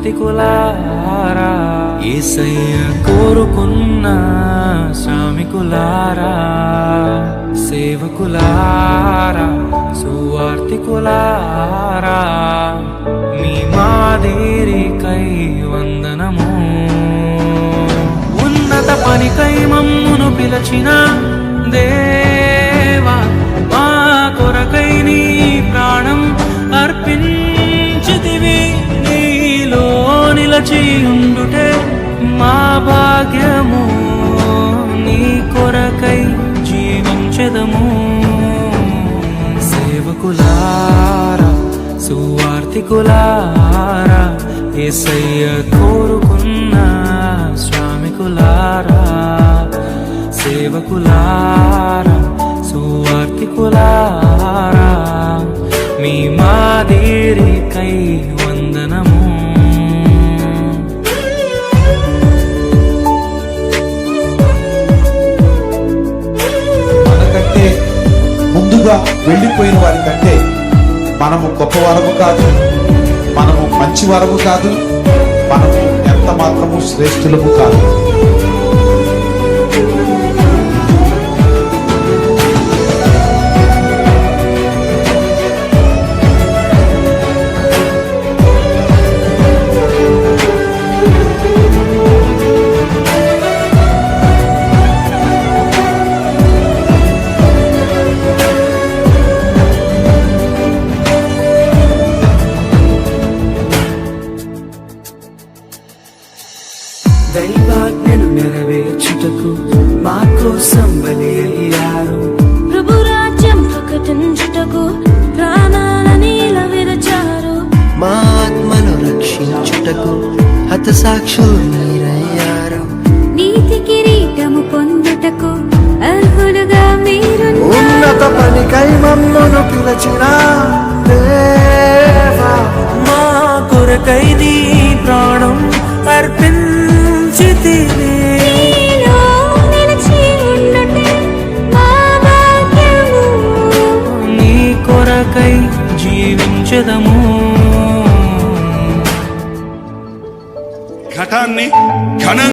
సువార్తికులారా, యేసయ్య కోరుకున్న శ్రామికులారా, సేవకులారా, సువార్తికులారా, మీ మాదిరికై వందనము. ఉన్నత పనికై మమ్మును పిలచిన దేవా, మా కొరకై నీ ప్రాణం అర్పించితివి. నీలో నిలచి ఉండుటే మా భాగ్యము, నీ కొరకై జీవించెదము. సేవకులారా, సువార్తికులారా, యేసయ్య కోరుకున్న శ్రామికులారా, సేవకులారా, సువార్తికులారా, మీ మాదిరికై వందనము. మనకంటే ముందుగా వెళ్ళిపోయిన వారి కంటే మనము గొప్పవారము కాదు, మనము మంచివారము కాదు, మనము ఎంత మాత్రము శ్రేష్ఠులము కాదు. దైవాజ్ఞను నెరవేర్చుటకు మా కోసం బలి అయ్యారు. ప్రభు రాజ్యం ప్రకటించుటకు ప్రాణాలని విరచారు. మా ఆత్మను రక్షించుటకు హతసాక్షులు మీరయ్యారు. నీతి కిరీటము పొందుటకు అర్హులుగా మీరున్నారు. ఉన్నత పనికై మమ్మను పిలచిన దేవా, మా కొరకై నీ ప్రాణం అర్పించితివి. నీలో నిలిచి ఉండుటే మా భాగ్యము, నీ కొరకై జీవించెదము. ఘటాన్ని ఘన